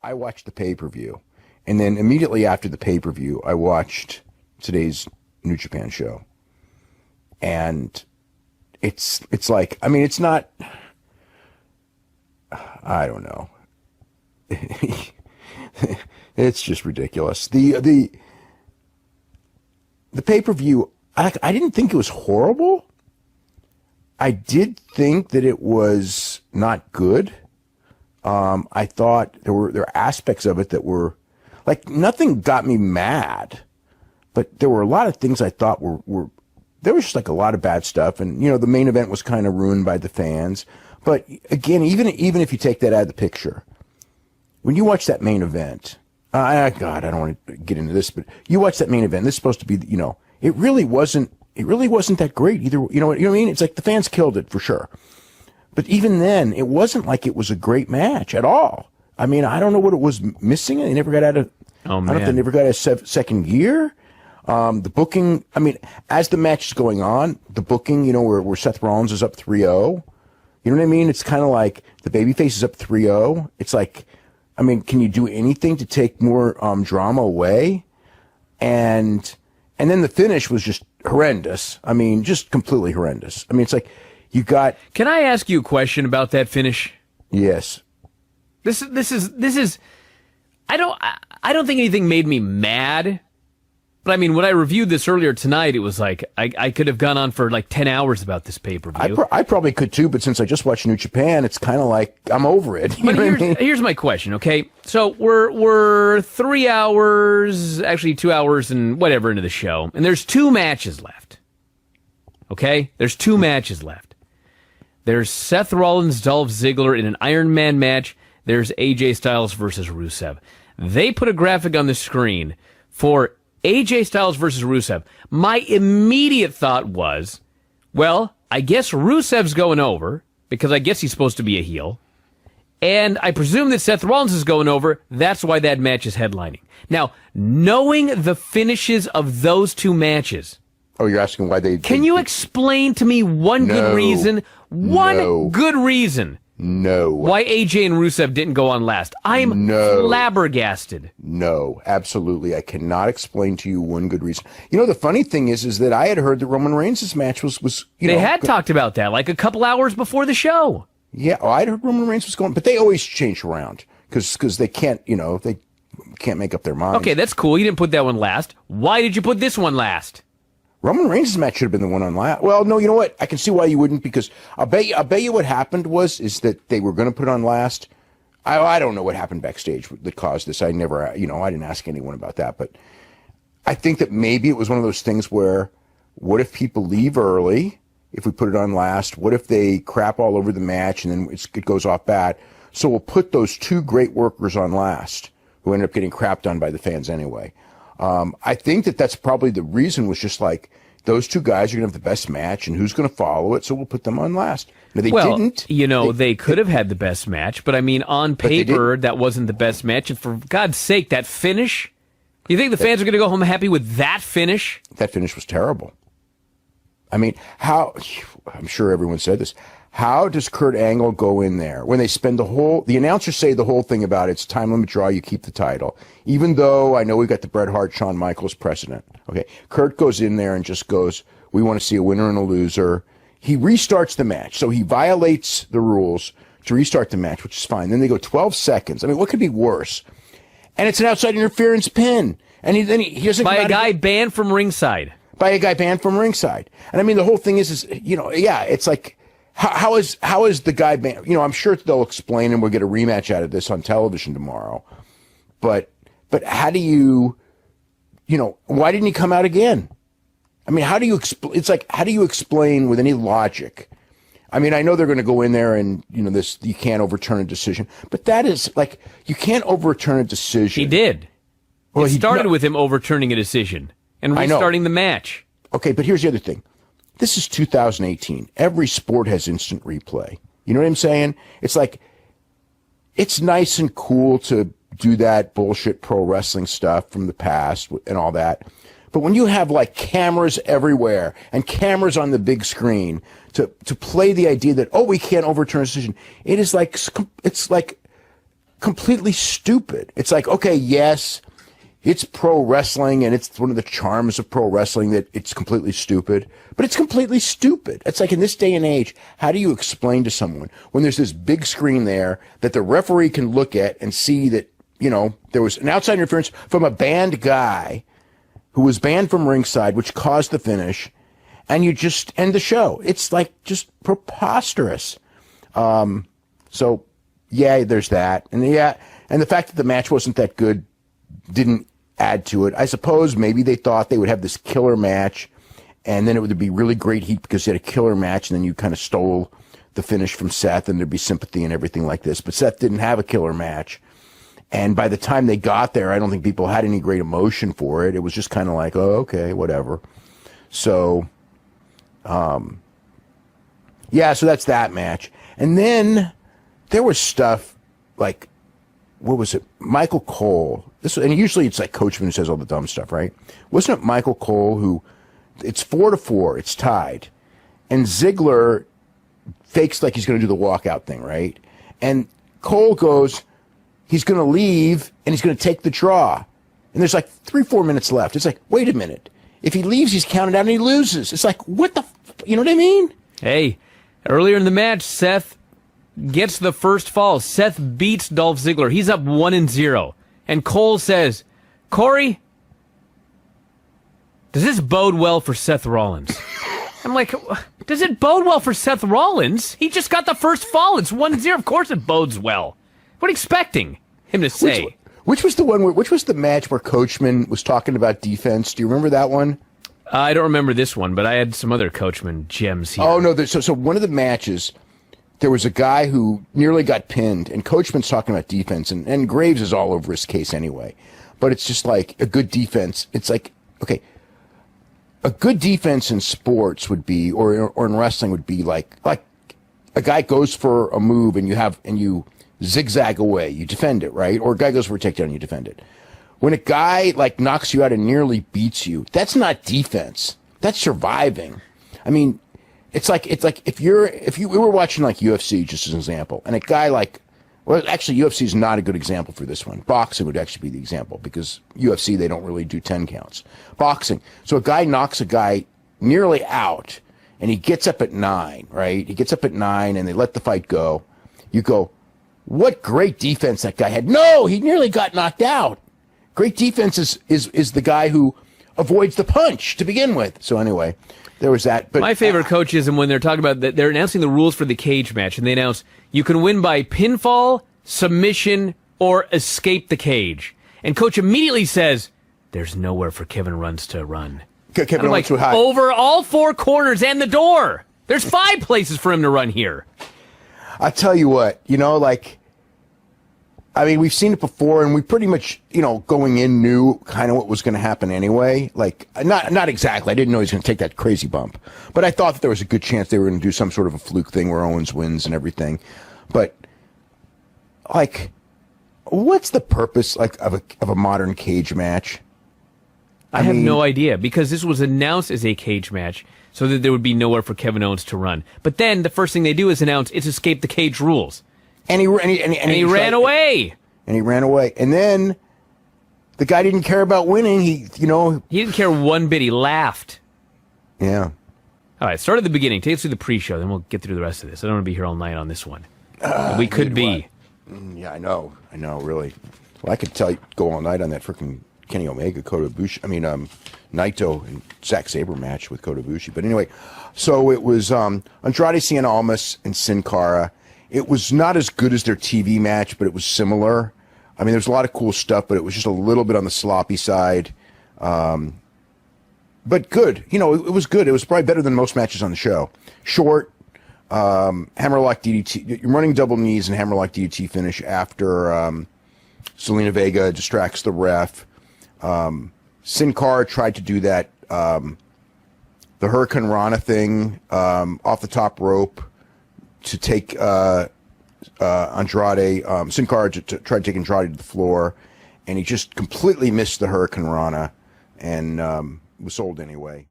I watched the pay-per-view, and then immediately after the pay-per-view, I watched today's New Japan show. And it's like, I mean, it's not, I don't know. It's just ridiculous. The pay-per-view, I didn't think it was horrible. I did think that it was not good. I thought there were aspects of it that were, like, nothing got me mad, but there were a lot of things I thought were there was just like a lot of bad stuff. And, you know, the main event was kind of ruined by the fans. But again, even if you take that out of the picture, when you watch that main event, God, I don't want to get into this, but you watch that main event, this is supposed to be, you know, it really wasn't that great either. You know what I mean? It's like the fans killed it for sure. But even then, it wasn't like it was a great match at all. I mean, I don't know what it was missing. They never got out of, I don't know if they never got out of second gear. The booking, I mean, as the match is going on, the booking, you know, where Seth Rollins is up 3-0. You know what I mean? It's kind of like the babyface is up 3-0. It's like, I mean, can you do anything to take more drama away? And then the finish was just horrendous. I mean, just completely horrendous. I mean, it's like you got. Can I ask you a question about that finish? Yes. This is. I don't think anything made me mad. But I mean, when I reviewed this earlier tonight, it was like I could have gone on for like 10 hours about this pay-per-view. I probably could too, but since I just watched New Japan, it's kind of like I'm over it. But here's my question, okay? So we're 3 hours, actually 2 hours and whatever into the show, and there's 2 matches left. Okay? There's 2 matches left. There's Seth Rollins, Dolph Ziggler in an Iron Man match. There's AJ Styles versus Rusev. They put a graphic on the screen for AJ Styles versus Rusev. My immediate thought was, well, I guess Rusev's going over, because I guess he's supposed to be a heel. And I presume that Seth Rollins is going over. That's why that match is headlining. Now, knowing the finishes of those 2 matches. Oh, you're asking why they... Can you explain to me one good reason? One good reason. No. Why AJ and Rusev didn't go on last. I'm flabbergasted. No, absolutely. I cannot explain to you one good reason. You know, the funny thing is that I had heard that Roman Reigns' match was you know. They had talked about that like a couple hours before the show. Yeah, I'd heard Roman Reigns was going, but they always change around because they can't, you know, they can't make up their minds. Okay, that's cool. You didn't put that one last. Why did you put this one last? Roman Reigns' match should have been the one on last. Well, no, you know what? I can see why you wouldn't, because I'll bet you what happened is that they were going to put it on last. I don't know what happened backstage that caused this. I never, you know, I didn't ask anyone about that, but I think that maybe it was one of those things where, what if people leave early if we put it on last? What if they crap all over the match and then it goes off bad? So we'll put those 2 great workers on last, who ended up getting crapped on by the fans anyway. I think that's probably the reason, was just like, those 2 guys are going to have the best match, and who's going to follow it, so we'll put them on last. Now, they didn't. You know, they could have had the best match, but I mean, on paper, that wasn't the best match. And for God's sake, that finish? You think the fans are going to go home happy with that finish? That finish was terrible. I mean, I'm sure everyone said this. How does Kurt Angle go in there when they spend the announcers say the whole thing about it's time limit draw, you keep the title, even though I know we got the Bret Hart, Shawn Michaels precedent. Okay. Kurt goes in there and just goes, we want to see a winner and a loser. He restarts the match. So he violates the rules to restart the match, which is fine. Then they go 12 seconds. I mean, what could be worse? And it's an outside interference pin. And he doesn't by a guy banned from ringside. By a guy banned from ringside. And I mean, the whole thing is, you know, yeah, it's like, how is the guy banned? You know, I'm sure they'll explain and we'll get a rematch out of this on television tomorrow. But how do you know, why didn't he come out again? I mean, how do you it's like, how do you explain with any logic? I mean, I know they're going to go in there and, you know, you can't overturn a decision, but that is like, you can't overturn a decision. He did. Well, it started with him overturning a decision and restarting the match. Okay, but here's the other thing. This is 2018. Every sport has instant replay. You know what I'm saying? It's like, it's nice and cool to do that bullshit pro wrestling stuff from the past and all that. But when you have like cameras everywhere and cameras on the big screen to play the idea that, oh, we can't overturn a decision, it's like completely stupid. It's like, okay, yes, it's pro wrestling, and it's one of the charms of pro wrestling that it's completely stupid, but it's completely stupid. It's like in this day and age, how do you explain to someone when there's this big screen there that the referee can look at and see that, there was an outside interference from a banned guy who was banned from ringside, which caused the finish, and you just end the show. It's like just preposterous. So yeah, there's that. And the fact that the match wasn't that good didn't add to it. I suppose maybe they thought they would have this killer match, and then it would be really great heat because you had a killer match, and then you kind of stole the finish from Seth, and there'd be sympathy and everything like this. But Seth didn't have a killer match. And by the time they got there, I don't think people had any great emotion for it. It was just kind of like, oh, okay, whatever. So, so that's that match. And then there was stuff like, what was it? Michael Cole. And usually it's like Coachman who says all the dumb stuff, right? Wasn't it Michael Cole who, it's 4-4, it's tied. And Ziggler fakes like he's going to do the walkout thing, right? And Cole goes, he's going to leave, and he's going to take the draw. And there's like 3-4 minutes left. It's like, wait a minute. If he leaves, he's counted out and he loses. It's like, what the, you know what I mean? Hey, earlier in the match, Seth gets the first fall. Seth beats Dolph Ziggler. He's up 1-0. And Cole says, Corey, does this bode well for Seth Rollins? I'm like, does it bode well for Seth Rollins? He just got the first fall. It's 1-0. Of course it bodes well. What are you expecting him to say? Which was the match where Coachman was talking about defense? Do you remember that one? I don't remember this one, but I had some other Coachman gems here. Oh, no. So one of the matches, there was a guy who nearly got pinned, and Coachman's talking about defense, and Graves is all over his case anyway. But it's just like a good defense. It's like, okay, a good defense in sports would be, or in wrestling would be like a guy goes for a move and you zigzag away, you defend it, right? Or a guy goes for a takedown and you defend it. When a guy like knocks you out and nearly beats you, that's not defense. That's surviving. I mean, it's like if we were watching like UFC just as an example, and a guy like, well, actually UFC is not a good example for this one. Boxing would actually be the example because UFC, they don't really do 10 counts. Boxing. So a guy knocks a guy nearly out and he gets up at 9, right? He gets up at 9 and they let the fight go. You go, what great defense that guy had. No, he nearly got knocked out. Great defense is the guy who avoids the punch to begin with. So anyway, there was that. But my favorite coaches, and when they're talking about that, they're announcing the rules for the cage match, and they announce you can win by pinfall, submission, or escape the cage. And coach immediately says, there's nowhere for Kevin Runs to run. Kevin runs too high. Over all 4 corners and the door. There's 5 places for him to run here. I tell you what, we've seen it before, and we pretty much, going in knew kind of what was going to happen anyway. Like, not exactly. I didn't know he was going to take that crazy bump, but I thought that there was a good chance they were going to do some sort of a fluke thing where Owens wins and everything. But, like, what's the purpose of a modern cage match? I have no idea, because this was announced as a cage match so that there would be nowhere for Kevin Owens to run. But then the first thing they do is announce it's escape the cage rules. And he ran away. And he ran away. And then the guy didn't care about winning. He didn't care one bit. He laughed. Yeah. All right, start at the beginning. Take us through the pre-show, then we'll get through the rest of this. I don't want to be here all night on this one. We could be. Yeah, I know, really. Well, I could go all night on that freaking Kenny Omega, Kota Ibushi. Naito and Zack Sabre match with Kota Ibushi. But anyway, so it was Andrade Cien Almas and Sin Cara. It was not as good as their TV match, but it was similar. There's a lot of cool stuff, but it was just a little bit on the sloppy side. But good. It was good. It was probably better than most matches on the show. Short, hammerlock DDT, running double knees and hammerlock DDT finish after Selena Vega distracts the ref. Sin Cara tried to do that, the Hurricane Rana thing off the top rope to take Andrade. Sin Cara tried to take Andrade to the floor, and he just completely missed the Hurricane Rana and was sold anyway.